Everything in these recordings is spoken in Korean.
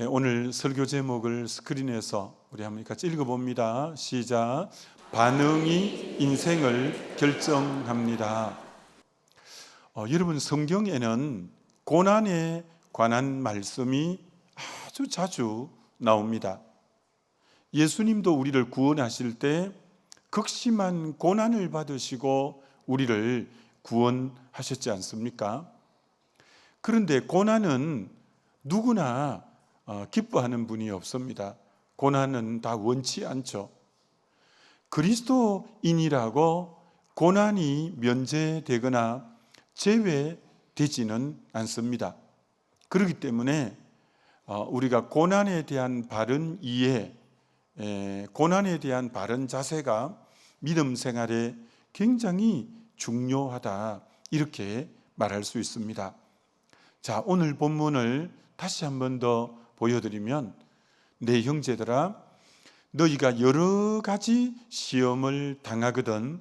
오늘 설교 제목을 스크린에서 우리 한번 같이 읽어봅니다. 시작. 반응이 인생을 결정합니다. 여러분, 성경에는 고난에 관한 말씀이 아주 자주 나옵니다. 예수님도 우리를 구원하실 때 극심한 고난을 받으시고 우리를 구원하셨지 않습니까? 그런데 고난은 누구나 기뻐하는 분이 없습니다. 고난은 다 원치 않죠. 그리스도인이라고 고난이 면제되거나 제외되지는 않습니다. 그렇기 때문에 우리가 고난에 대한 바른 이해, 고난에 대한 바른 자세가 믿음 생활에 굉장히 중요하다, 이렇게 말할 수 있습니다. 자, 오늘 본문을 다시 한 번 더 보여드리면, 내 형제들아, 너희가 여러 가지 시험을 당하거든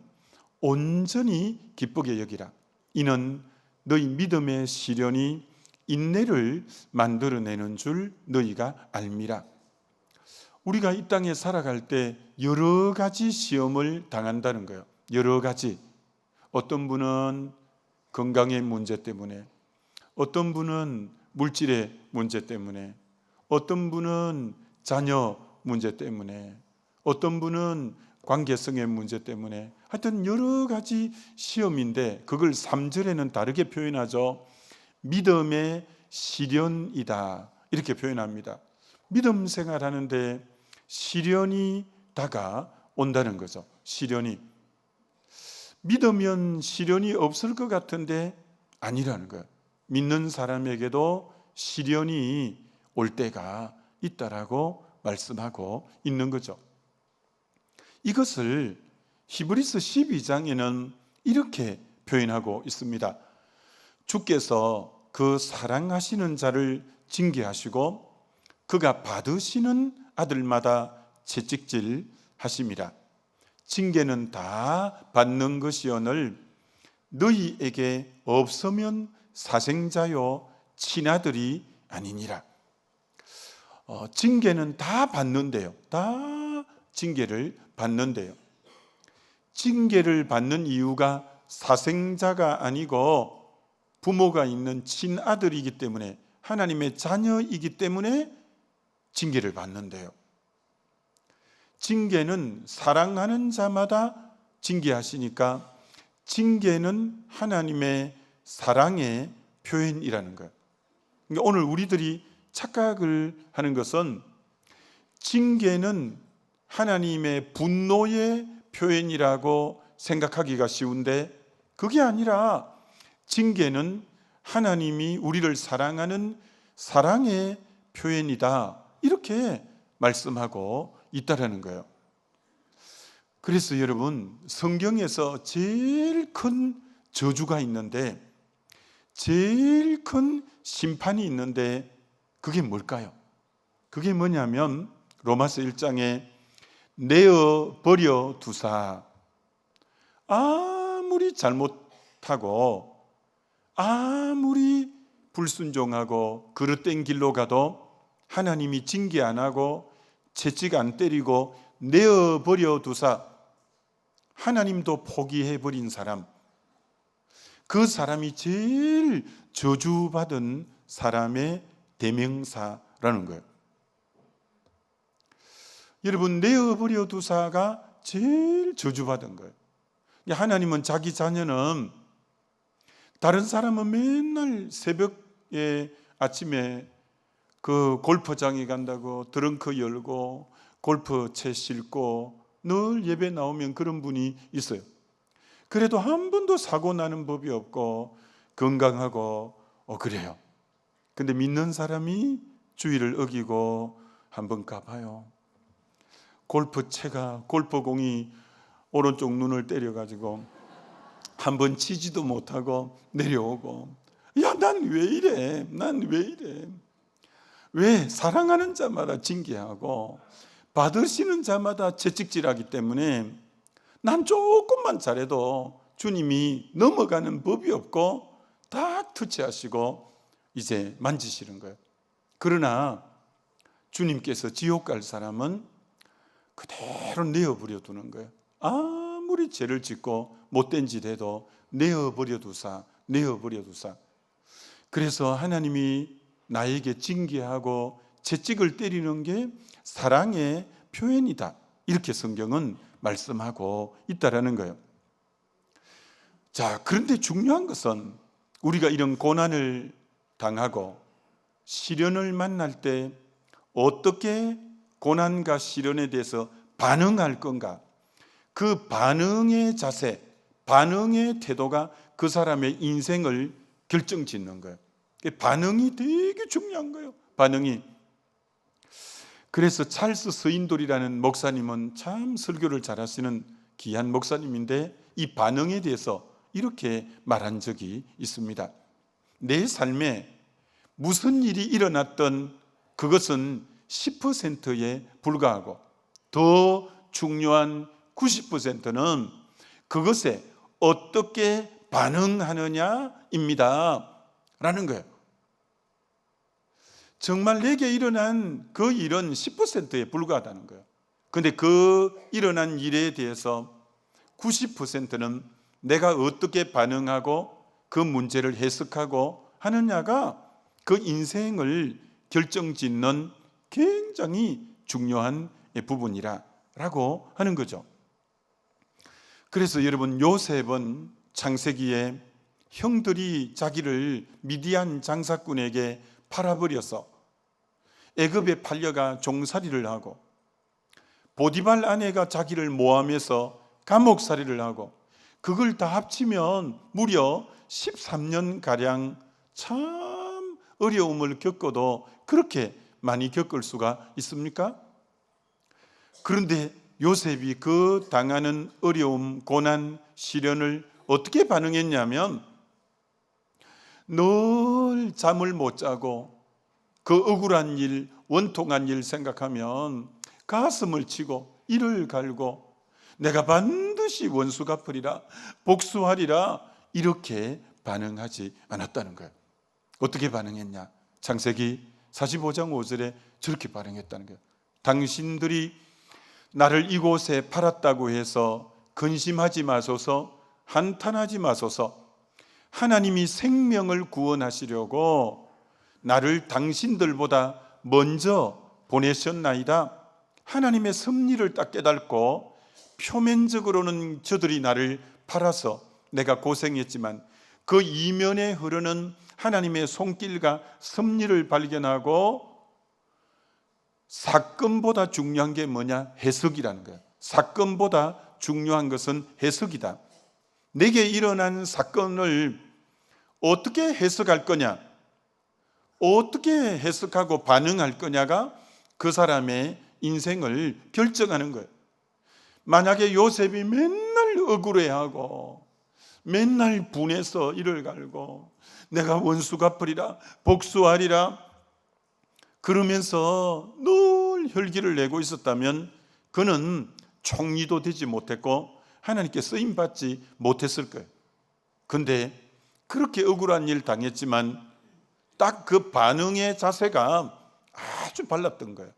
온전히 기쁘게 여기라. 이는 너희 믿음의 시련이 인내를 만들어내는 줄 너희가 알미라. 우리가 이 땅에 살아갈 때 여러 가지 시험을 당한다는 거예요. 여러 가지. 어떤 분은 건강의 문제 때문에, 어떤 분은 물질의 문제 때문에, 어떤 분은 자녀 문제 때문에, 어떤 분은 관계성의 문제 때문에, 하여튼 여러 가지 시험인데 그걸 3절에는 다르게 표현하죠. 믿음의 시련이다, 이렇게 표현합니다. 믿음 생활하는데 시련이 다가온다는 거죠. 시련이. 믿으면 시련이 없을 것 같은데 아니라는 거예요. 믿는 사람에게도 시련이 올 때가 있다라고 말씀하고 있는 거죠. 이것을 히브리서 12장에는 이렇게 표현하고 있습니다. 주께서 그 사랑하시는 자를 징계하시고 그가 받으시는 아들마다 채찍질 하심이라. 징계는 다 받는 것이오늘 너희에게 없으면 사생자요 친아들이 아니니라. 징계는 다 받는데요. 다 징계를 받는데요. 징계를 받는 이유가 사생자가 아니고 부모가 있는 친아들이기 때문에, 하나님의 자녀이기 때문에 징계를 받는데요. 징계는 사랑하는 자마다 징계하시니까 징계는 하나님의 사랑의 표현이라는 거예요. 그러니까 오늘 우리들이 착각을 하는 것은 징계는 하나님의 분노의 표현이라고 생각하기가 쉬운데, 그게 아니라 징계는 하나님이 우리를 사랑하는 사랑의 표현이다, 이렇게 말씀하고 있다라는 거예요. 그래서 여러분, 성경에서 제일 큰 저주가 있는데, 제일 큰 심판이 있는데 그게 뭘까요? 그게 뭐냐면 로마서 1장에 내어버려 두사, 아무리 잘못하고 아무리 불순종하고 그릇된 길로 가도 하나님이 징계 안 하고 채찍 안 때리고 내어버려 두사, 하나님도 포기해버린 사람, 그 사람이 제일 저주받은 사람의 대명사라는 거예요. 여러분, 내어버려 두사가 제일 저주받은 거예요. 하나님은 자기 자녀는, 다른 사람은 맨날 새벽에 아침에 그 골프장에 간다고 드렁크 열고 골프채 싣고 늘 예배 나오면 그런 분이 있어요. 그래도 한 번도 사고 나는 법이 없고 건강하고 그래요. 근데 믿는 사람이 주의를 어기고 한번 가봐요. 골프채가, 골프공이 오른쪽 눈을 때려가지고 한번 치지도 못하고 내려오고, 야, 난 왜 이래? 난 왜 이래? 왜? 사랑하는 자마다 징계하고 받으시는 자마다 채찍질하기 때문에 난 조금만 잘해도 주님이 넘어가는 법이 없고 다 터치하시고 이제 만지시는 거예요. 그러나 주님께서 지옥 갈 사람은 그대로 내어버려 두는 거예요. 아무리 죄를 짓고 못된 짓 해도 내어버려 두사. 그래서 하나님이 나에게 징계하고 채찍을 때리는 게 사랑의 표현이다, 이렇게 성경은 말씀하고 있다라는 거예요. 자, 그런데 중요한 것은 우리가 이런 고난을 당하고 시련을 만날 때 어떻게 고난과 시련에 대해서 반응할 건가? 그 반응의 자세, 반응의 태도가 그 사람의 인생을 결정짓는 거예요. 반응이 되게 중요한 거예요. 반응이. 그래서 찰스 스윈돌이라는 목사님은 참 설교를 잘하시는 귀한 목사님인데, 이 반응에 대해서 이렇게 말한 적이 있습니다. 내 삶에 무슨 일이 일어났던 그것은 10%에 불과하고, 더 중요한 90%는 그것에 어떻게 반응하느냐입니다 라는 거예요. 정말 내게 일어난 그 일은 10%에 불과하다는 거예요. 그런데 그 일어난 일에 대해서 90%는 내가 어떻게 반응하고 그 문제를 해석하고 하느냐가 그 인생을 결정짓는 굉장히 중요한 부분이라고 하는 거죠. 그래서 여러분, 요셉은 창세기에 형들이 자기를 미디안 장사꾼에게 팔아버려서 애굽에 팔려가 종살이를 하고, 보디발 아내가 자기를 모함해서 감옥살이를 하고, 그걸 다 합치면 무려 13년가량 참 어려움을 겪어도 그렇게 많이 겪을 수가 있습니까? 그런데 요셉이 그 당하는 어려움, 고난, 시련을 어떻게 반응했냐면, 늘 잠을 못 자고 그 억울한 일, 원통한 일 생각하면 가슴을 치고 이를 갈고 내가 반드시 원수 갚으리라, 복수하리라, 이렇게 반응하지 않았다는 거예요. 어떻게 반응했냐? 창세기 45장 5절에 저렇게 반응했다는 거예요. 당신들이 나를 이곳에 팔았다고 해서 근심하지 마소서, 한탄하지 마소서. 하나님이 생명을 구원하시려고 나를 당신들보다 먼저 보내셨나이다. 하나님의 섭리를 딱 깨닫고, 표면적으로는 저들이 나를 팔아서 내가 고생했지만 그 이면에 흐르는 하나님의 손길과 섭리를 발견하고, 사건보다 중요한 게 뭐냐? 해석이라는 거예요. 사건보다 중요한 것은 해석이다. 내게 일어난 사건을 어떻게 해석할 거냐, 어떻게 해석하고 반응할 거냐가 그 사람의 인생을 결정하는 거예요. 만약에 요셉이 맨날 억울해하고 맨날 분해서 이를 갈고 내가 원수 갚으리라, 복수하리라 그러면서 늘 혈기를 내고 있었다면 그는 총리도 되지 못했고 하나님께 쓰임받지 못했을 거예요. 그런데 그렇게 억울한 일 당했지만 딱 그 반응의 자세가 아주 발랐던 거예요.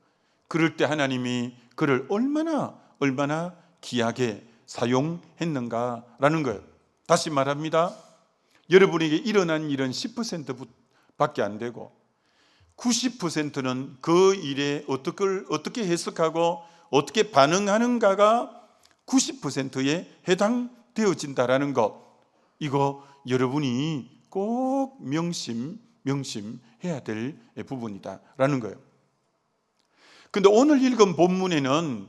그럴 때 하나님이 그를 얼마나 귀하게 사용했는가라는 거예요. 다시 말합니다. 여러분에게 일어난 일은 10%밖에 안 되고 90%는 그 일에 어떻게 해석하고 어떻게 반응하는가가 90%에 해당되어진다라는 것, 이거 여러분이 꼭 명심해야 될 부분이다라는 거예요. 근데 오늘 읽은 본문에는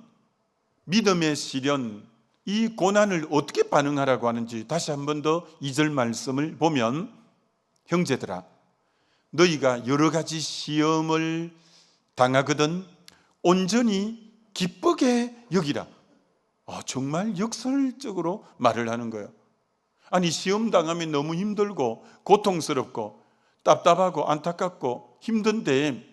믿음의 시련, 이 고난을 어떻게 반응하라고 하는지 다시 한 번 더 2절 말씀을 보면, 형제들아 너희가 여러 가지 시험을 당하거든 온전히 기쁘게 여기라. 정말 역설적으로 말을 하는 거예요. 아니, 시험 당하면 너무 힘들고 고통스럽고 답답하고 안타깝고 힘든데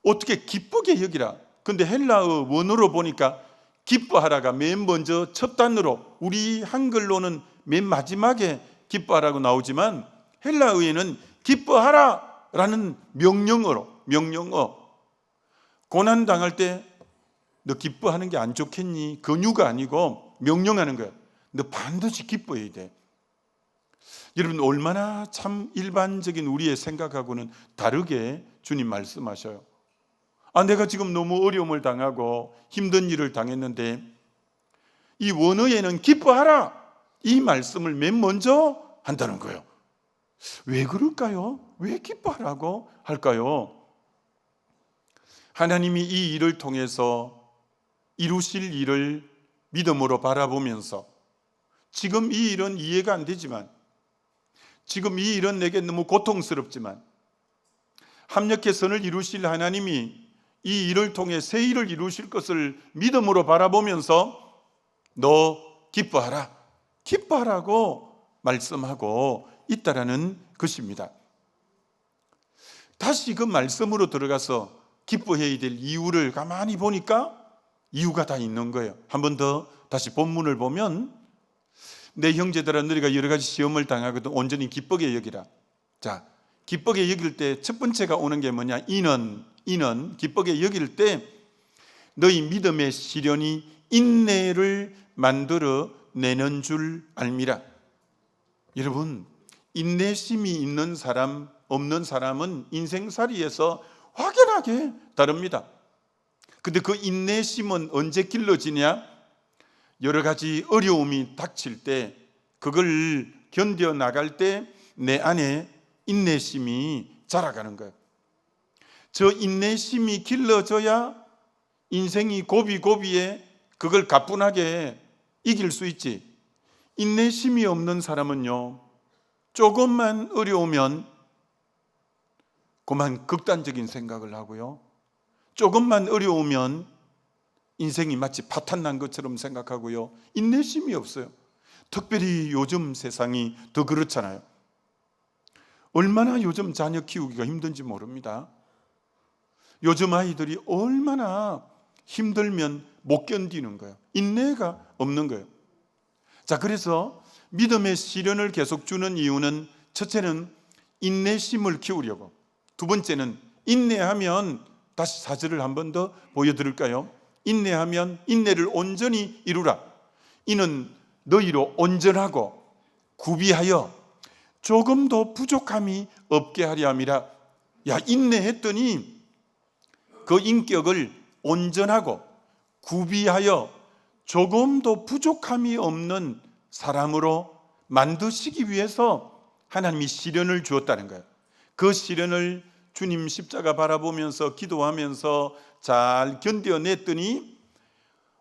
어떻게 기쁘게 여기라. 근데 헬라어 원어로 보니까 기뻐하라가 맨 먼저 첫 단어로, 우리 한글로는 맨 마지막에 기뻐하라고 나오지만 헬라어에는 기뻐하라 라는 명령어, 고난 당할 때 너 기뻐하는 게 안 좋겠니? 권유가 아니고 명령하는 거야. 너 반드시 기뻐해야 돼. 여러분, 얼마나 참 일반적인 우리의 생각하고는 다르게 주님 말씀하셔요. 내가 지금 너무 어려움을 당하고 힘든 일을 당했는데 이 원어에는 기뻐하라, 이 말씀을 맨 먼저 한다는 거예요. 왜 그럴까요? 왜 기뻐하라고 할까요? 하나님이 이 일을 통해서 이루실 일을 믿음으로 바라보면서 지금 이 일은 이해가 안 되지만, 지금 이 일은 내게 너무 고통스럽지만 합력해 선을 이루실 하나님이 이 일을 통해 새 일을 이루실 것을 믿음으로 바라보면서 너 기뻐하라, 기뻐하라고 말씀하고 있다라는 것입니다. 다시 그 말씀으로 들어가서 기뻐해야 될 이유를 가만히 보니까 이유가 다 있는 거예요. 한 번 더 다시 본문을 보면, 내 형제들아 너희가 여러 가지 시험을 당하거든 온전히 기쁘게 여기라. 자, 기쁘게 여길 때 첫 번째가 오는 게 뭐냐? 이는 기쁘게 여길 때 너희 믿음의 시련이 인내를 만들어 내는 줄 알미라. 여러분, 인내심이 있는 사람 없는 사람은 인생살이에서 확연하게 다릅니다. 근데 그 인내심은 언제 길러지냐? 여러 가지 어려움이 닥칠 때, 그걸 견뎌 나갈 때 내 안에 인내심이 자라가는 거예요. 저 인내심이 길러져야 인생이 고비고비에 그걸 가뿐하게 이길 수 있지. 인내심이 없는 사람은요, 조금만 어려우면 그만 극단적인 생각을 하고요, 조금만 어려우면 인생이 마치 파탄난 것처럼 생각하고요, 인내심이 없어요. 특별히 요즘 세상이 더 그렇잖아요. 얼마나 요즘 자녀 키우기가 힘든지 모릅니다. 요즘 아이들이 얼마나 힘들면 못 견디는 거예요. 인내가 없는 거예요. 자, 그래서 믿음의 시련을 계속 주는 이유는, 첫째는 인내심을 키우려고, 두 번째는 인내하면, 다시 사절을 한 번 더 보여드릴까요? 인내하면 인내를 온전히 이루라. 이는 너희로 온전하고 구비하여 조금도 부족함이 없게 하려 함이라. 야, 인내했더니 그 인격을 온전하고 구비하여 조금도 부족함이 없는 사람으로 만드시기 위해서 하나님이 시련을 주었다는 거예요. 그 시련을 주님 십자가 바라보면서 기도하면서 잘 견뎌냈더니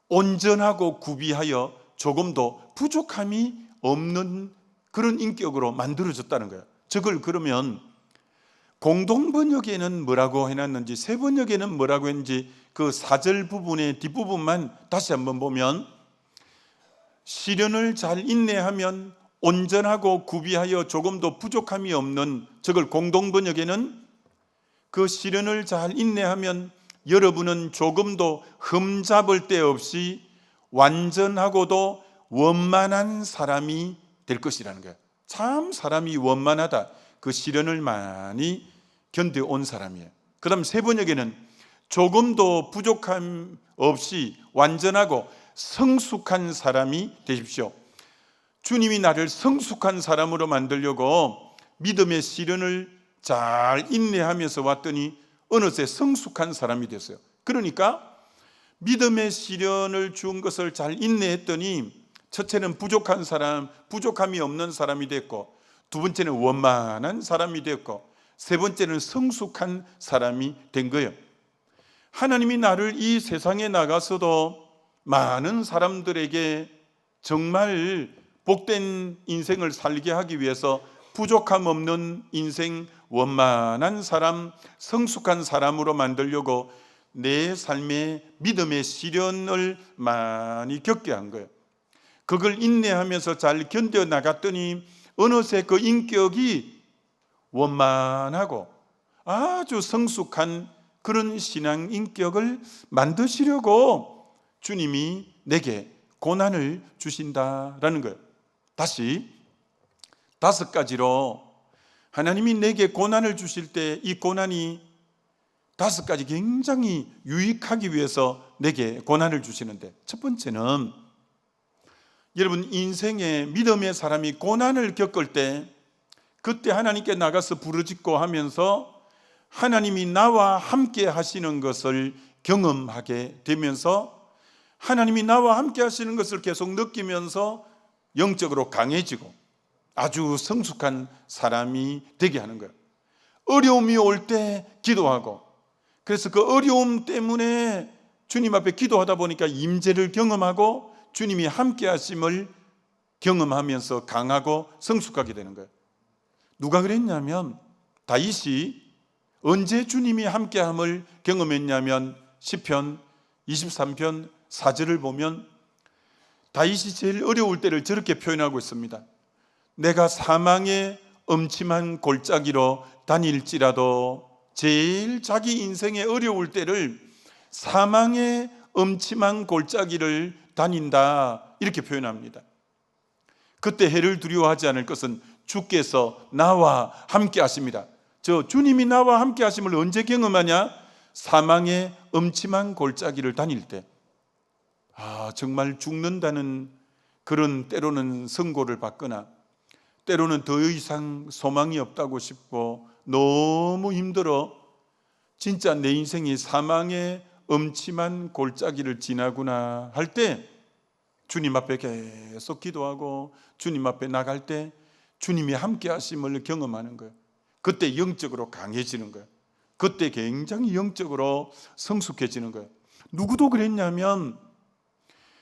온전하고 구비하여 조금도 부족함이 없는 그런 인격으로 만들어졌다는 거예요. 저걸 그러면 공동번역에는 뭐라고 해놨는지, 세 번역에는 뭐라고 했는지 그 4절 부분의 뒷부분만 다시 한번 보면, 시련을 잘 인내하면 온전하고 구비하여 조금도 부족함이 없는, 저걸 공동번역에는 그 시련을 잘 인내하면 여러분은 조금도 흠잡을 데 없이 완전하고도 원만한 사람이 될 것이라는 거예요. 참 사람이 원만하다, 그 시련을 많이 견뎌온 사람이에요. 그 다음 세 번역에는 조금도 부족함 없이 완전하고 성숙한 사람이 되십시오. 주님이 나를 성숙한 사람으로 만들려고 믿음의 시련을 잘 인내하면서 왔더니 어느새 성숙한 사람이 됐어요. 그러니까 믿음의 시련을 준 것을 잘 인내했더니, 첫째는 부족한 사람, 부족함이 없는 사람이 됐고, 두 번째는 원만한 사람이 됐고, 세 번째는 성숙한 사람이 된 거예요. 하나님이 나를 이 세상에 나가서도 많은 사람들에게 정말 복된 인생을 살게 하기 위해서 부족함 없는 인생, 원만한 사람, 성숙한 사람으로 만들려고 내 삶에 믿음의 시련을 많이 겪게 한 거예요. 그걸 인내하면서 잘 견뎌 나갔더니 어느새 그 인격이 원만하고 아주 성숙한 그런 신앙 인격을 만드시려고 주님이 내게 고난을 주신다라는 거예요. 다시 5가지로 하나님이 내게 고난을 주실 때 이 고난이 5가지 굉장히 유익하기 위해서 내게 고난을 주시는데, 첫 번째는 여러분, 인생에 믿음의 사람이 고난을 겪을 때 그때 하나님께 나가서 부르짖고 하면서 하나님이 나와 함께 하시는 것을 경험하게 되면서 하나님이 나와 함께 하시는 것을 계속 느끼면서 영적으로 강해지고 아주 성숙한 사람이 되게 하는 거예요. 어려움이 올 때 기도하고, 그래서 그 어려움 때문에 주님 앞에 기도하다 보니까 임재를 경험하고 주님이 함께 하심을 경험하면서 강하고 성숙하게 되는 거예요. 누가 그랬냐면 다윗이 언제 주님이 함께함을 경험했냐면 시편 23편 4절을 보면 다윗이 제일 어려울 때를 저렇게 표현하고 있습니다. 내가 사망의 음침한 골짜기로 다닐지라도, 제일 자기 인생의 어려울 때를 사망의 음침한 골짜기를 다닌다, 이렇게 표현합니다. 그때 해를 두려워하지 않을 것은 주께서 나와 함께 하십니다. 저 주님이 나와 함께 하심을 언제 경험하냐? 사망의 음침한 골짜기를 다닐 때. 정말 죽는다는 그런 때로는 선고를 받거나 때로는 더 이상 소망이 없다고 싶고 너무 힘들어, 진짜 내 인생이 사망의 음침한 골짜기를 지나구나 할 때 주님 앞에 계속 기도하고 주님 앞에 나갈 때 주님이 함께 하심을 경험하는 거예요. 그때 영적으로 강해지는 거예요. 그때 굉장히 영적으로 성숙해지는 거예요. 누구도 그랬냐면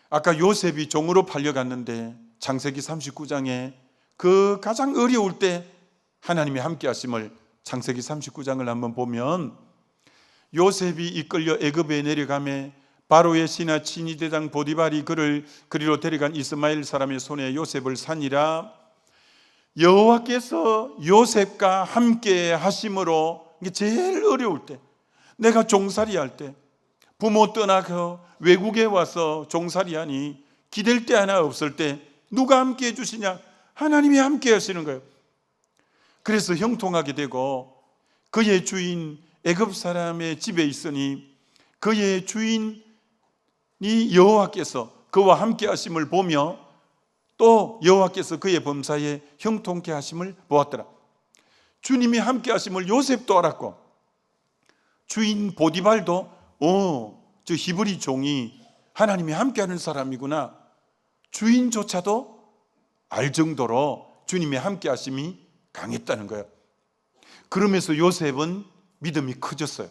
아까 요셉이 종으로 팔려갔는데 창세기 39장에 그 가장 어려울 때 하나님이 함께 하심을, 창세기 39장을 한번 보면 요셉이 이끌려 애굽에 내려가매 바로의 신하 친위대장 보디발이 그를 그리로 데려간 이스마엘 사람의 손에 요셉을 산이라. 여호와께서 요셉과 함께 하심으로, 이게 제일 어려울 때, 내가 종살이 할 때, 부모 떠나서 외국에 와서 종살이 하니 기댈 데 하나 없을 때 누가 함께 해주시냐? 하나님이 함께 하시는 거예요. 그래서 형통하게 되고 그의 주인 애굽 사람의 집에 있으니 그의 주인이 여호와께서 그와 함께 하심을 보며 또 여호와께서 그의 범사에 형통케 하심을 보았더라. 주님이 함께 하심을 요셉도 알았고 주인 보디발도 저 히브리 종이 하나님이 함께하는 사람이구나, 주인조차도 알 정도로 주님의 함께 하심이 강했다는 거예요. 그러면서 요셉은 믿음이 커졌어요.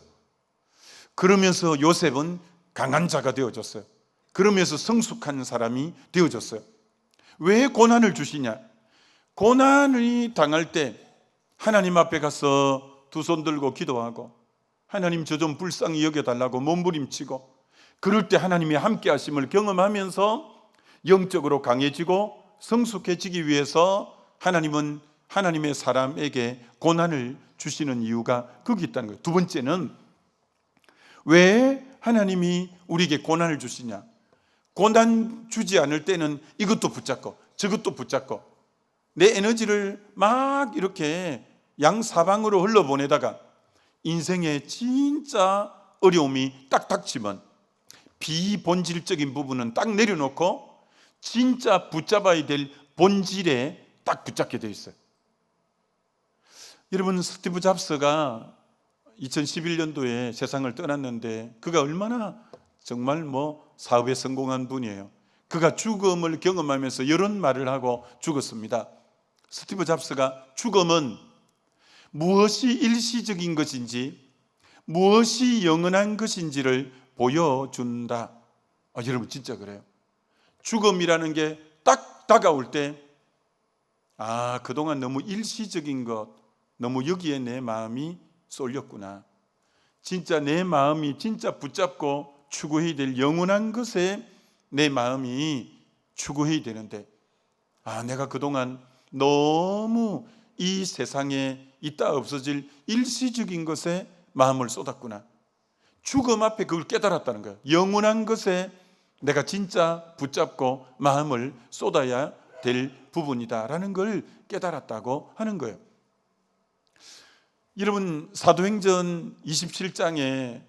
그러면서 요셉은 강한 자가 되어졌어요. 그러면서 성숙한 사람이 되어졌어요. 왜 고난을 주시냐? 고난을 당할 때 하나님 앞에 가서 두 손 들고 기도하고 하나님 저 좀 불쌍히 여겨달라고 몸부림치고, 그럴 때 하나님이 함께 하심을 경험하면서 영적으로 강해지고 성숙해지기 위해서 하나님은 하나님의 사람에게 고난을 주시는 이유가 거기 있다는 거예요. 두 번째는 왜 하나님이 우리에게 고난을 주시냐? 고난 주지 않을 때는 이것도 붙잡고 저것도 붙잡고 내 에너지를 막 이렇게 양사방으로 흘러보내다가 인생에 진짜 어려움이 딱 닥치면 비본질적인 부분은 딱 내려놓고 진짜 붙잡아야 될 본질에 딱 붙잡게 되어 있어요. 여러분, 스티브 잡스가 2011년도에 세상을 떠났는데 그가 얼마나 정말 사업에 성공한 분이에요. 그가 죽음을 경험하면서 이런 말을 하고 죽었습니다. 스티브 잡스가 죽음은 무엇이 일시적인 것인지 무엇이 영원한 것인지를 보여준다. 여러분 진짜 그래요. 죽음이라는 게 딱 다가올 때 그동안 너무 일시적인 것, 너무 여기에 내 마음이 쏠렸구나. 진짜 내 마음이 진짜 붙잡고 추구해야 될 영원한 것에 내 마음이 추구해야 되는데 내가 그동안 너무 이 세상에 있다 없어질 일시적인 것에 마음을 쏟았구나. 죽음 앞에 그걸 깨달았다는 거예요. 영원한 것에 내가 진짜 붙잡고 마음을 쏟아야 될 부분이다라는 걸 깨달았다고 하는 거예요. 여러분, 사도행전 27장에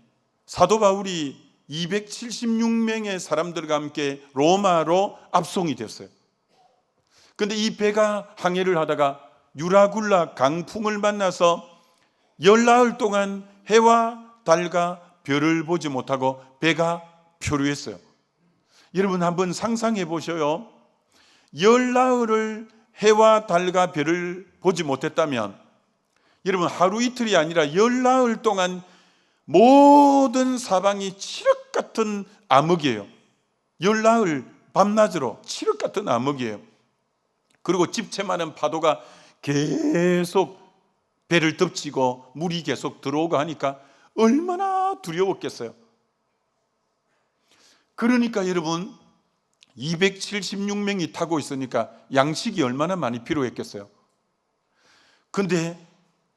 사도 바울이 276명의 사람들과 함께 로마로 압송이 됐어요. 그런데 이 배가 항해를 하다가 유라굴라 강풍을 만나서 열나흘 동안 해와 달과 별을 보지 못하고 배가 표류했어요. 여러분, 한번 상상해 보셔요. 열나흘을 해와 달과 별을 보지 못했다면, 여러분, 하루 이틀이 아니라 열나흘 동안 모든 사방이 칠흑 같은 암흑이에요. 열나흘 밤낮으로 칠흑 같은 암흑이에요. 그리고 집채만한 파도가 계속 배를 덮치고 물이 계속 들어오고 하니까 얼마나 두려웠겠어요. 그러니까 여러분, 276명이 타고 있으니까 양식이 얼마나 많이 필요했겠어요. 근데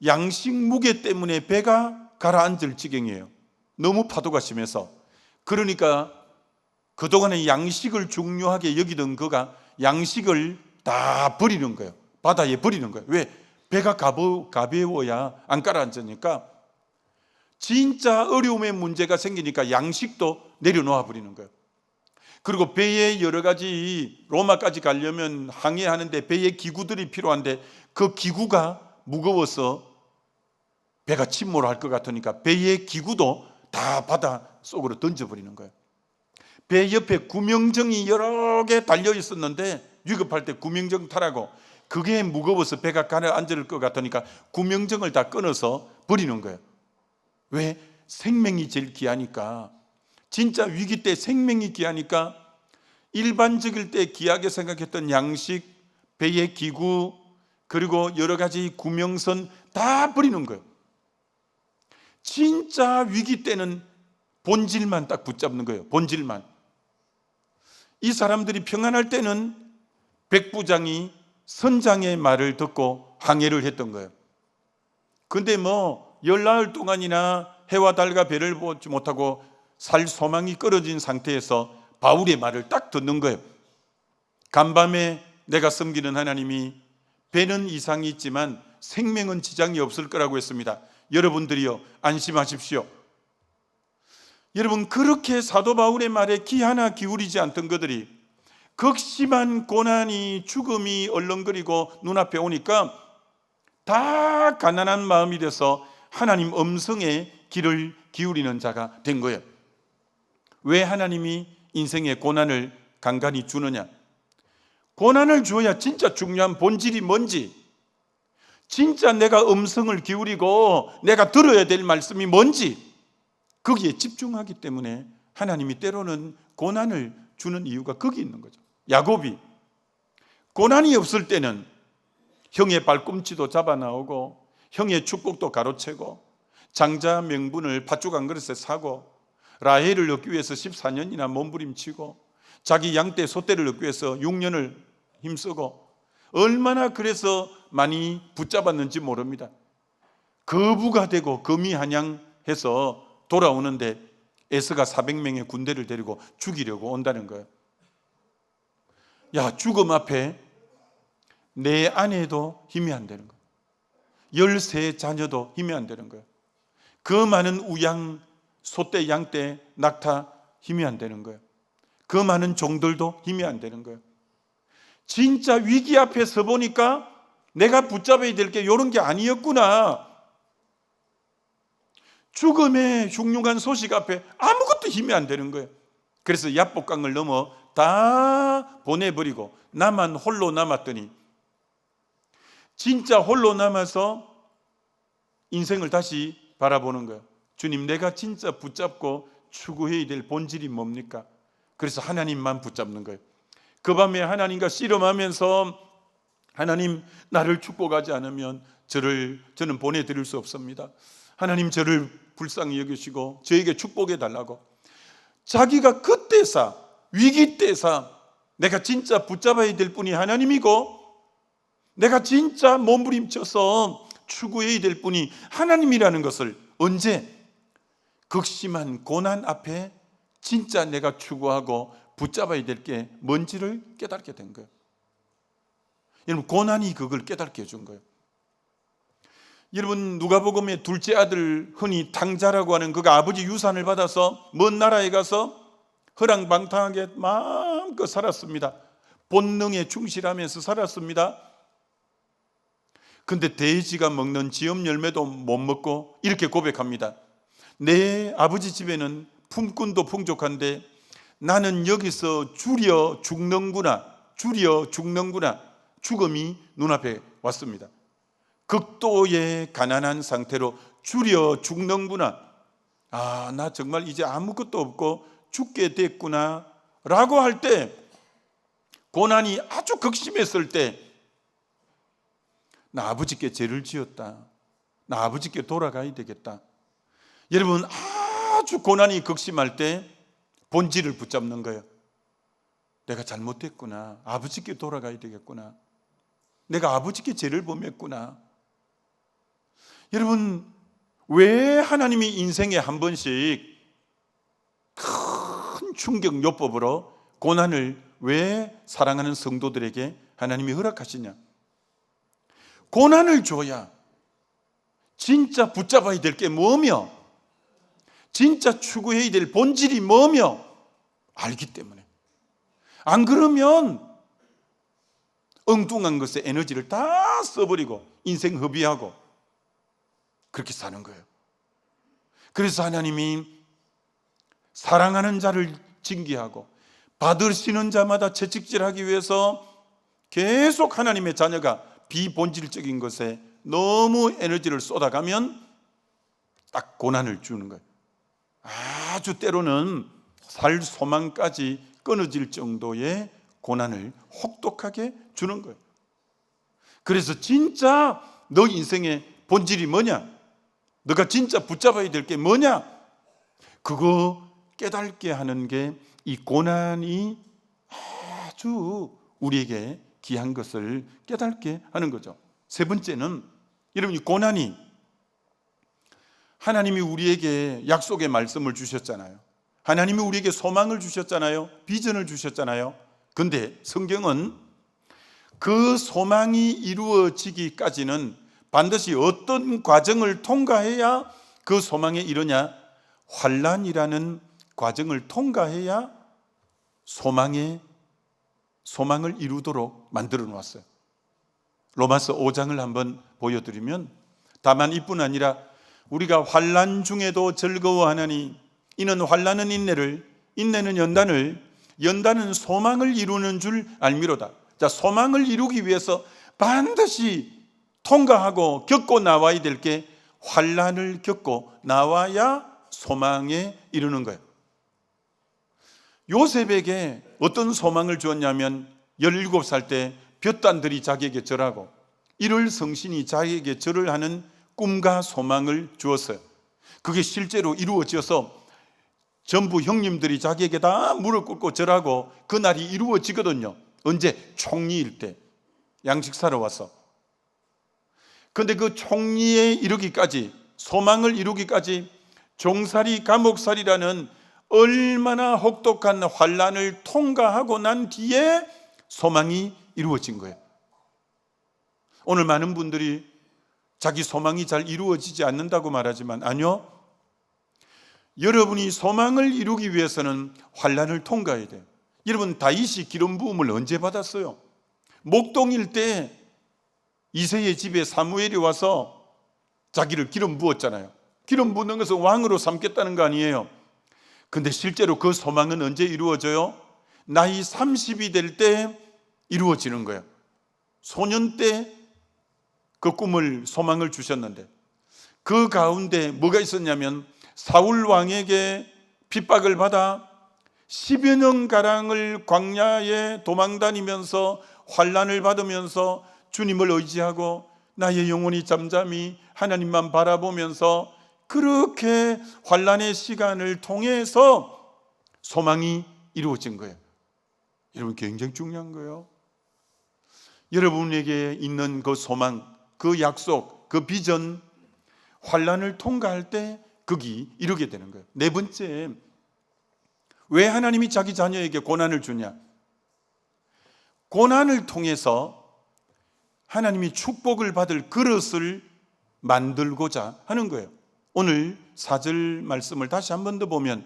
양식 무게 때문에 배가 가라앉을 지경이에요. 너무 파도가 심해서. 그러니까 그동안에 양식을 중요하게 여기던 그가 양식을 다 버리는 거예요. 바다에 버리는 거예요. 왜? 배가 가벼워야 안 가라앉으니까. 진짜 어려움의 문제가 생기니까 양식도 내려놓아 버리는 거예요. 그리고 배에 여러 가지, 로마까지 가려면 항해하는데 배에 기구들이 필요한데 그 기구가 무거워서 배가 침몰할 것 같으니까 배의 기구도 다 바다 속으로 던져버리는 거예요. 배 옆에 구명정이 여러 개 달려 있었는데 위급할 때 구명정 타라고, 그게 무거워서 배가 가라앉을 것 같으니까 구명정을 다 끊어서 버리는 거예요. 왜? 생명이 제일 귀하니까. 진짜 위기 때 생명이 귀하니까 일반적일 때 귀하게 생각했던 양식, 배의 기구, 그리고 여러 가지 구명선 다 버리는 거예요. 진짜 위기 때는 본질만 딱 붙잡는 거예요. 본질만. 이 사람들이 평안할 때는 백부장이 선장의 말을 듣고 항해를 했던 거예요. 근데 열나흘 동안이나 해와 달과 별을 보지 못하고 살 소망이 끊어진 상태에서 바울의 말을 딱 듣는 거예요. 간밤에 내가 섬기는 하나님이 배는 이상이 있지만 생명은 지장이 없을 거라고 했습니다. 여러분들이요, 안심하십시오. 여러분, 그렇게 사도 바울의 말에 귀 하나 기울이지 않던 그들이 극심한 고난이, 죽음이 얼렁거리고 눈앞에 오니까 다 가난한 마음이 돼서 하나님 음성에 귀를 기울이는 자가 된 거예요. 왜 하나님이 인생의 고난을 간간히 주느냐? 고난을 주어야 진짜 중요한 본질이 뭔지, 진짜 내가 음성을 기울이고 내가 들어야 될 말씀이 뭔지, 거기에 집중하기 때문에 하나님이 때로는 고난을 주는 이유가 거기 있는 거죠. 야곱이 고난이 없을 때는 형의 발꿈치도 잡아 나오고 형의 축복도 가로채고 장자 명분을 팥죽 한 그릇에 사고 라헬을 얻기 위해서 14년이나 몸부림치고 자기 양떼 소떼를 얻기 위해서 6년을 힘쓰고 얼마나 그래서 많이 붙잡았는지 모릅니다. 거부가 되고 거미한양해서 돌아오는데 에서가 400명의 군대를 데리고 죽이려고 온다는 거예요. 야, 죽음 앞에 내 아내도 힘이 안 되는 거예요. 13 자녀도 힘이 안 되는 거예요. 그 많은 우양, 소떼, 양떼, 낙타 힘이 안 되는 거예요. 그 많은 종들도 힘이 안 되는 거예요. 진짜 위기 앞에 서 보니까 내가 붙잡아야 될 게 이런 게 아니었구나. 죽음의 흉흉한 소식 앞에 아무것도 힘이 안 되는 거예요. 그래서 야복강을 넘어 다 보내버리고 나만 홀로 남았더니 진짜 홀로 남아서 인생을 다시 바라보는 거예요. 주님, 내가 진짜 붙잡고 추구해야 될 본질이 뭡니까? 그래서 하나님만 붙잡는 거예요. 그 밤에 하나님과 씨름하면서 하나님, 나를 축복하지 않으면 저는 보내드릴 수 없습니다. 하나님, 저를 불쌍히 여기시고 저에게 축복해 달라고. 자기가 그때사, 위기 때사 내가 진짜 붙잡아야 될 분이 하나님이고 내가 진짜 몸부림쳐서 추구해야 될 분이 하나님이라는 것을 언제? 극심한 고난 앞에 진짜 내가 추구하고 붙잡아야 될 게 뭔지를 깨닫게 된 거예요. 여러분, 고난이 그걸 깨닫게 해준 거예요. 여러분, 누가복음의 둘째 아들, 흔히 탕자라고 하는 그가 아버지 유산을 받아서 먼 나라에 가서 허랑방탕하게 마음껏 살았습니다. 본능에 충실하면서 살았습니다. 근데 돼지가 먹는 지엄 열매도 못 먹고 이렇게 고백합니다. 내 아버지 집에는 품꾼도 풍족한데 나는 여기서 줄여 죽는구나. 죽음이 눈앞에 왔습니다. 극도의 가난한 상태로 줄여 죽는구나. 나 정말 이제 아무것도 없고 죽게 됐구나 라고 할 때, 고난이 아주 극심했을 때, 나 아버지께 죄를 지었다, 나 아버지께 돌아가야 되겠다. 여러분, 아주 고난이 극심할 때 본질을 붙잡는 거예요. 내가 잘못했구나, 아버지께 돌아가야 되겠구나, 내가 아버지께 죄를 범했구나. 여러분, 왜 하나님이 인생에 한 번씩 큰 충격 요법으로 고난을 왜 사랑하는 성도들에게 하나님이 허락하시냐? 고난을 줘야 진짜 붙잡아야 될 게 뭐며, 진짜 추구해야 될 본질이 뭐며 알기 때문에. 안 그러면 엉뚱한 것에 에너지를 다 써버리고 인생 허비하고 그렇게 사는 거예요. 그래서 하나님이 사랑하는 자를 징계하고 받으시는 자마다 채찍질하기 위해서 계속 하나님의 자녀가 비본질적인 것에 너무 에너지를 쏟아가면 딱 고난을 주는 거예요. 아주 때로는 살 소망까지 끊어질 정도의 고난을 혹독하게 주는 거예요. 그래서 진짜 너 인생의 본질이 뭐냐? 너가 진짜 붙잡아야 될 게 뭐냐? 그거 깨닫게 하는 게 이 고난이 아주 우리에게 귀한 것을 깨닫게 하는 거죠. 세 번째는, 여러분, 이 고난이 하나님이 우리에게 약속의 말씀을 주셨잖아요. 하나님이 우리에게 소망을 주셨잖아요. 비전을 주셨잖아요. 근데 성경은 그 소망이 이루어지기까지는 반드시 어떤 과정을 통과해야 그 소망에 이르냐? 환난이라는 과정을 통과해야 소망을 이루도록 만들어 놓았어요. 로마서 5장을 한번 보여드리면, 다만 이뿐 아니라 우리가 환난 중에도 즐거워하나니 이는 환난은 인내를, 인내는 연단을, 연단은 소망을 이루는 줄 알미로다. 자, 소망을 이루기 위해서 반드시 통과하고 겪고 나와야 될 게 환난을 겪고 나와야 소망에 이르는 거예요. 요셉에게 어떤 소망을 주었냐면 17살 때 볕단들이 자기에게 절하고 1월 성신이 자기에게 절을 하는 꿈과 소망을 주었어요. 그게 실제로 이루어져서 전부 형님들이 자기에게 다 무릎 꿇고 절하고 그날이 이루어지거든요. 언제? 총리일 때, 양식 사러 와서. 그런데 그 총리에 이르기까지, 소망을 이루기까지 종살이 감옥살이라는 얼마나 혹독한 환난을 통과하고 난 뒤에 소망이 이루어진 거예요. 오늘 많은 분들이 자기 소망이 잘 이루어지지 않는다고 말하지만, 아니요, 여러분이 소망을 이루기 위해서는 환난을 통과해야 돼요. 여러분, 다윗이 기름 부음을 언제 받았어요? 목동일 때 이새의 집에 사무엘이 와서 자기를 기름 부었잖아요. 기름 붓는 것은 왕으로 삼겠다는 거 아니에요. 근데 실제로 그 소망은 언제 이루어져요? 나이 30이 될 때 이루어지는 거예요. 소년 때 그 꿈을, 소망을 주셨는데 그 가운데 뭐가 있었냐면, 사울 왕에게 핍박을 받아 10여 년가량을 광야에 도망다니면서 환난을 받으면서 주님을 의지하고 나의 영혼이 잠잠히 하나님만 바라보면서 그렇게 환난의 시간을 통해서 소망이 이루어진 거예요. 여러분, 굉장히 중요한 거예요. 여러분에게 있는 그 소망, 그 약속, 그 비전, 환난을 통과할 때 거기 이루게 되는 거예요. 네 번째, 왜 하나님이 자기 자녀에게 고난을 주냐? 고난을 통해서 하나님이 축복을 받을 그릇을 만들고자 하는 거예요. 오늘 4절 말씀을 다시 한 번 더 보면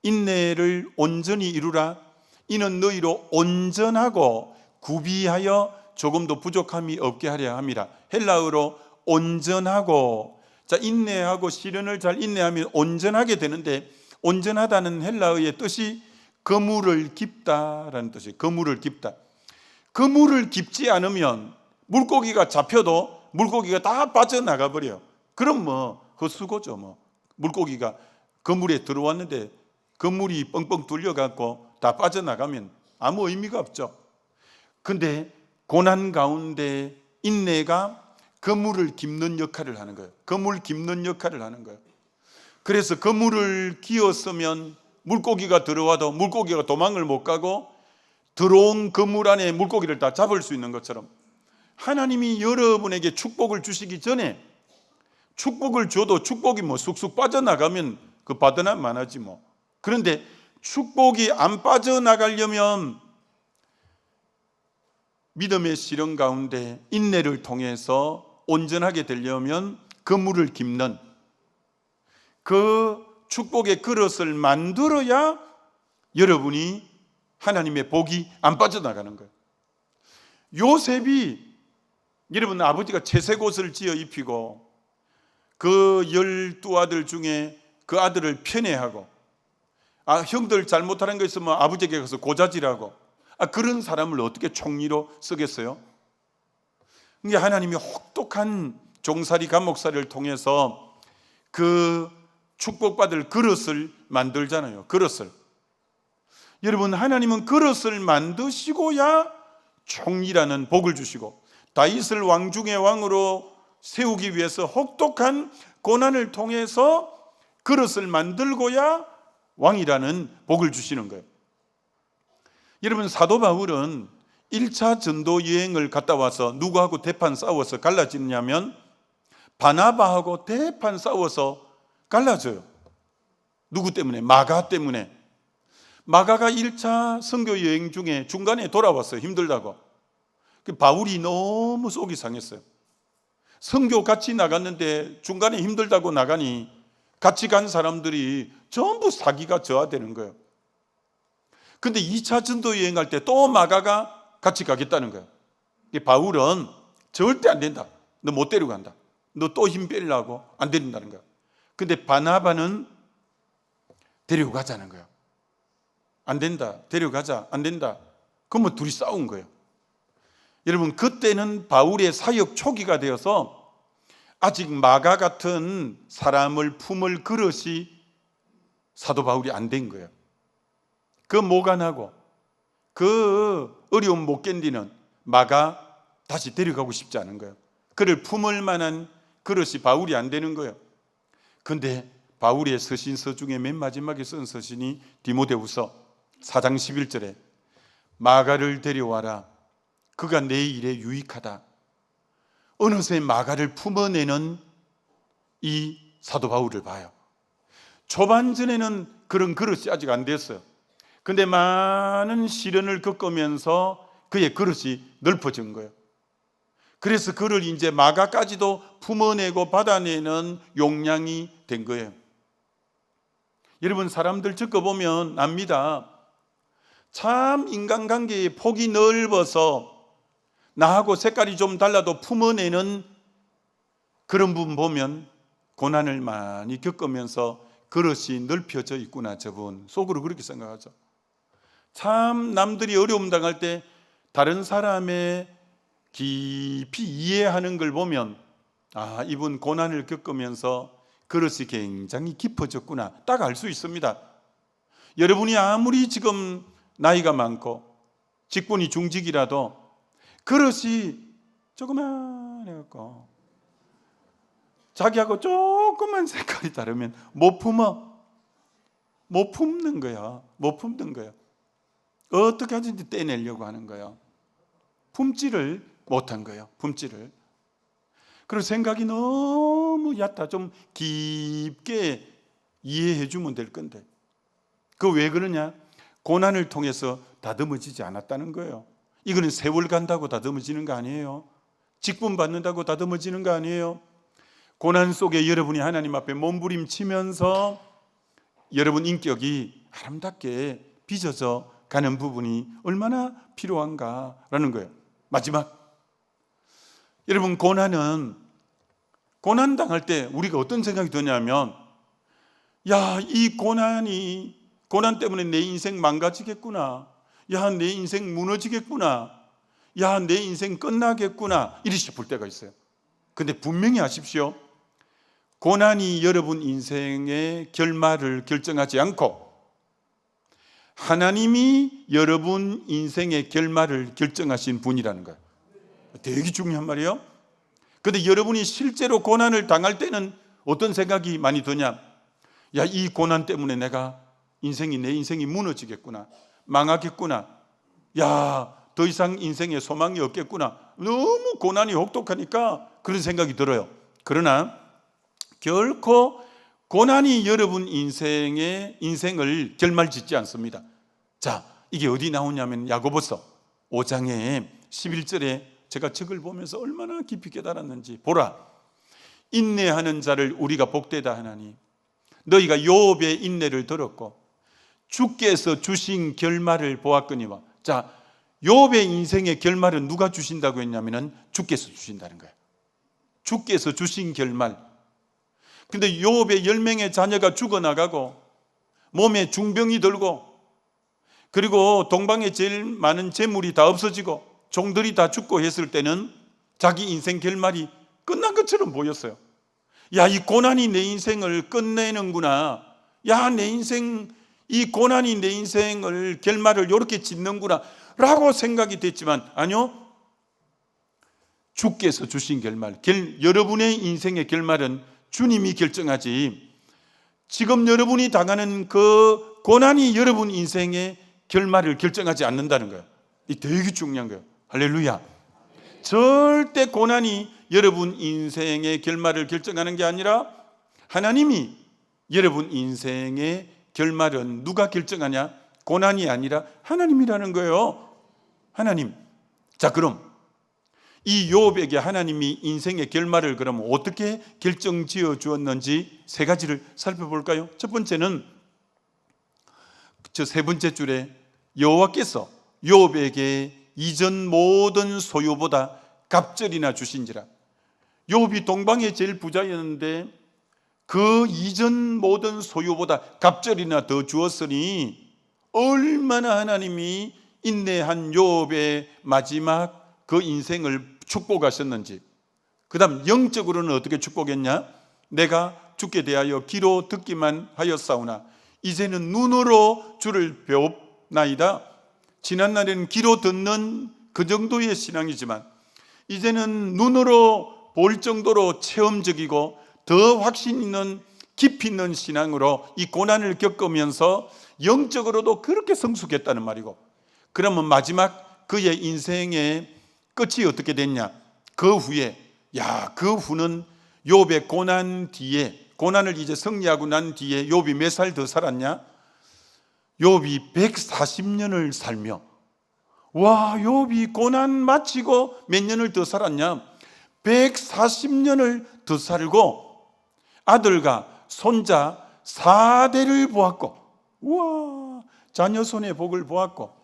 인내를 온전히 이루라. 이는 너희로 온전하고 구비하여 조금도 부족함이 없게 하려 함이라. 헬라어로 온전하고, 자, 인내하고 시련을 잘 인내하면 온전하게 되는데, 온전하다는 헬라어의 뜻이 그물을 깊다라는 뜻이에요. 그물을 깊다. 그물을 깊지 않으면 물고기가 잡혀도 물고기가 다 빠져나가 버려요. 그럼 뭐 헛수고죠. 뭐 물고기가 그물에 들어왔는데 그물이 뻥뻥 뚫려갖고 다 빠져나가면 아무 의미가 없죠. 근데 고난 가운데 인내가 그물을 깁는 역할을 하는 거예요. 그물 깁는 역할을 하는 거예요. 그래서 그물을 기었으면 물고기가 들어와도 물고기가 도망을 못 가고 들어온 그물 안에 물고기를 다 잡을 수 있는 것처럼, 하나님이 여러분에게 축복을 주시기 전에 축복을 줘도 축복이 뭐 쑥쑥 빠져나가면 그 받으나 마나지 뭐. 그런데 축복이 안 빠져나가려면 믿음의 시련 가운데 인내를 통해서 온전하게 되려면 그물을 깁는, 그 축복의 그릇을 만들어야 여러분이 하나님의 복이 안 빠져나가는 거예요. 요셉이, 여러분, 아버지가 채색 옷을 지어 입히고 그 12아들 중에 그 아들을 편애하고, 형들 잘못하는 거 있으면 아버지에게 가서 고자질하고, 그런 사람을 어떻게 총리로 쓰겠어요? 그러니까 하나님이 혹독한 종살이 감옥살이를 통해서 그 축복받을 그릇을 만들잖아요. 그릇을. 여러분, 하나님은 그릇을 만드시고야 총리라는 복을 주시고, 다윗을 왕 중의 왕으로 세우기 위해서 혹독한 고난을 통해서 그릇을 만들고야 왕이라는 복을 주시는 거예요. 여러분, 사도 바울은 1차 전도 여행을 갔다 와서 누구하고 대판 싸워서 갈라지느냐면 바나바하고 대판 싸워서 갈라져요. 누구 때문에? 마가 때문에. 마가가 1차 선교 여행 중에 중간에 돌아왔어요. 힘들다고. 바울이 너무 속이 상했어요. 선교 같이 나갔는데 중간에 힘들다고 나가니 같이 간 사람들이 전부 사기가 저하되는 거예요. 근데 2차 전도 여행할 때 또 마가가 같이 가겠다는 거예요. 바울은 절대 안 된다. 너 못 데리고 간다. 너 또 힘 빼려고 안 데린다는 거예요. 근데 바나바는 데리고 가자는 거예요. 안 된다. 데려가자. 안 된다. 그러면 둘이 싸운 거예요. 여러분, 그때는 바울의 사역 초기가 되어서 아직 마가 같은 사람을 품을 그릇이 사도 바울이 안 된 거예요. 그 모간하고 그 어려움 못 견디는 마가 다시 데려가고 싶지 않은 거예요. 그를 품을 만한 그릇이 바울이 안 되는 거예요. 근데 바울의 서신서 중에 맨 마지막에 쓴 서신이 디모데후서 4장 11절에 마가를 데려와라. 그가 내 일에 유익하다. 어느새 마가를 품어내는 이 사도 바울을 봐요. 초반전에는 그런 그릇이 아직 안 됐어요. 근데 많은 시련을 겪으면서 그의 그릇이 넓어진 거예요. 그래서 그를 이제 마가까지도 품어내고 받아내는 용량이 된 거예요. 여러분, 사람들 겪어보면 압니다. 참 인간관계의 폭이 넓어서 나하고 색깔이 좀 달라도 품어내는 그런 분 보면 고난을 많이 겪으면서 그릇이 넓혀져 있구나. 저분 속으로 그렇게 생각하죠. 참 남들이 어려움 당할 때 다른 사람의 깊이 이해하는 걸 보면 이분 고난을 겪으면서 그릇이 굉장히 깊어졌구나. 딱 알 수 있습니다. 여러분이 아무리 지금 나이가 많고 직분이 중직이라도 그릇이 조그만해갖고 자기하고 조금만 색깔이 다르면 못 품어. 못 품는 거야. 못 품는 거야. 어떻게 하든지 떼내려고 하는 거야. 품지를 못한 거예요. 품지를. 그리고 생각이 너무 얕아. 좀 깊게 이해해 주면 될 건데 그 왜 그러냐? 고난을 통해서 다듬어지지 않았다는 거예요. 이거는 세월 간다고 다듬어지는 거 아니에요. 직분 받는다고 다듬어지는 거 아니에요. 고난 속에 여러분이 하나님 앞에 몸부림치면서 여러분 인격이 아름답게 빚어져 가는 부분이 얼마나 필요한가라는 거예요. 마지막, 여러분, 고난 당할 때 우리가 어떤 생각이 드냐면, 야, 이 고난 때문에 내 인생 망가지겠구나, 야, 내 인생 무너지겠구나, 야, 내 인생 끝나겠구나, 이리 싶을 때가 있어요. 근데 분명히 아십시오, 고난이 여러분 인생의 결말을 결정하지 않고 하나님이 여러분 인생의 결말을 결정하신 분이라는 거예요. 되게 중요한 말이에요. 그런데 여러분이 실제로 고난을 당할 때는 어떤 생각이 많이 드냐? 야, 이 고난 때문에 내 인생이 무너지겠구나, 망하겠구나, 야, 더 이상 인생에 소망이 없겠구나, 너무 고난이 혹독하니까 그런 생각이 들어요. 그러나 결코 고난이 여러분 인생을 결말짓지 않습니다. 자, 이게 어디 나오냐면 야고보서 5장에 11절에 제가 책을 보면서 얼마나 깊이 깨달았는지, 보라, 인내하는 자를 우리가 복되다 하나니 너희가 욥의 인내를 들었고 주께서 주신 결말을 보았거니와. 자, 욥의 인생의 결말은 누가 주신다고 했냐면은 주께서 주신다는 거예요. 주께서 주신 결말. 근데 욥의 10명의 자녀가 죽어나가고 몸에 중병이 들고 그리고 동방에 제일 많은 재물이 다 없어지고 종들이 다 죽고 했을 때는 자기 인생 결말이 끝난 것처럼 보였어요. 야, 이 고난이 내 인생을 끝내는구나, 야, 내 인생, 이 고난이 내 인생을 결말을 이렇게 짓는구나 라고 생각이 됐지만, 아니요, 주께서 주신 결말, 여러분의 인생의 결말은 주님이 결정하지, 지금 여러분이 당하는 그 고난이 여러분 인생의 결말을 결정하지 않는다는 거예요. 이 되게 중요한 거예요. 할렐루야. 절대 고난이 여러분 인생의 결말을 결정하는 게 아니라 하나님이 여러분 인생의 결말은 누가 결정하냐? 고난이 아니라 하나님이라는 거예요. 하나님. 자, 그럼 이 욥에게 하나님이 인생의 결말을 그럼 어떻게 결정지어 주었는지 세 가지를 살펴볼까요? 첫 번째는 저 세 번째 줄에 여호와께서 욥에게 이전 모든 소유보다 갑절이나 주신지라. 욥이 동방의 제일 부자였는데 그 이전 모든 소유보다 갑절이나 더 주었으니 얼마나 하나님이 인내한 욥의 마지막 그 인생을 축복하셨는지. 그 다음 영적으로는 어떻게 축복했냐? 내가 주께 대하여 귀로 듣기만 하였사오나 이제는 눈으로 주를 배웁나이다. 지난날에는 귀로 듣는 그 정도의 신앙이지만 이제는 눈으로 볼 정도로 체험적이고 더 확신 있는 깊이 있는 신앙으로 이 고난을 겪으면서 영적으로도 그렇게 성숙했다는 말이고, 그러면 마지막 그의 인생의 끝이 어떻게 됐냐? 그 후에, 그 후는 욥의 고난 뒤에, 고난을 이제 승리하고 난 뒤에 욥이 몇 살 더 살았냐? 욥이 140년을 살며, 욥이 고난 마치고 몇 년을 더 살았냐? 140년을 더 살고 아들과 손자 4대를 보았고, 자녀 손의 복을 보았고.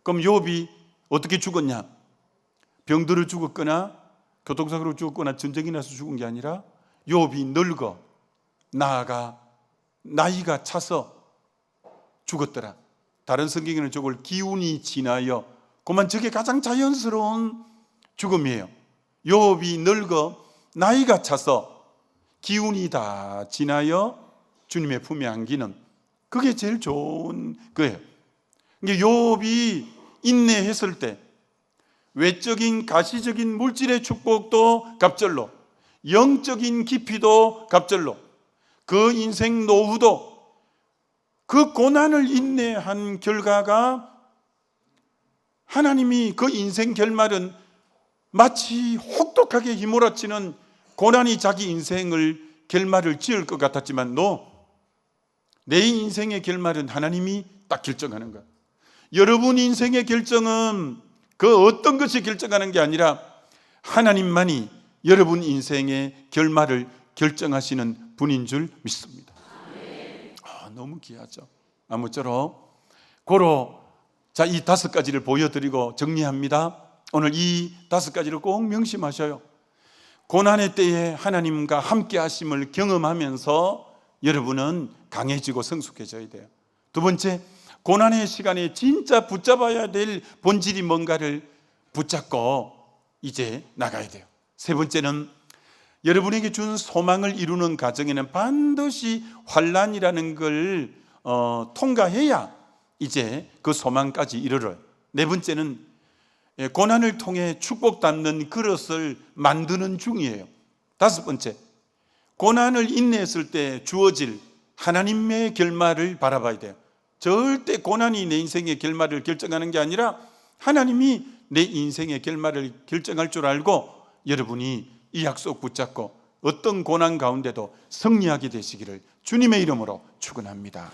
그럼 욥이 어떻게 죽었냐? 병들어 죽었거나 교통사고로 죽었거나 전쟁이 나서 죽은 게 아니라 욥이 늙어 나아가 나이가 차서 죽었더라. 다른 성경에는 저걸 기운이 지나여, 그만 저게 가장 자연스러운 죽음이에요. 욥이 늙어 나이가 차서 기운이 다 지나여 주님의 품에 안기는, 그게 제일 좋은 거예요. 그러니까 욥이 인내했을 때 외적인 가시적인 물질의 축복도 갑절로, 영적인 깊이도 갑절로, 그 인생 노후도 그 고난을 인내한 결과가 하나님이 그 인생 결말은 마치 혹독하게 휘몰아치는 고난이 자기 인생을 결말을 지을 것 같았지만 내 인생의 결말은 하나님이 딱 결정하는 거야. 여러분 인생의 결정은 그 어떤 것이 결정하는 게 아니라 하나님만이 여러분 인생의 결말을 결정하시는 분인 줄 믿습니다. 너무 귀하죠. 아무쪼록 고로 자, 이 5가지를 보여드리고 정리합니다. 오늘 이 5가지를 꼭 명심하셔요. 고난의 때에 하나님과 함께 하심을 경험하면서 여러분은 강해지고 성숙해져야 돼요. 두 번째, 고난의 시간에 진짜 붙잡아야 될 본질이 뭔가를 붙잡고 이제 나가야 돼요. 세 번째는 여러분에게 준 소망을 이루는 과정에는 반드시 환난이라는 걸 통과해야 이제 그 소망까지 이르러요. 네 번째는 고난을 통해 축복 담는 그릇을 만드는 중이에요. 다섯 번째, 고난을 인내했을 때 주어질 하나님의 결말을 바라봐야 돼요. 절대 고난이 내 인생의 결말을 결정하는 게 아니라 하나님이 내 인생의 결말을 결정할 줄 알고 여러분이 이 약속 붙잡고 어떤 고난 가운데도 승리하게 되시기를 주님의 이름으로 축원합니다.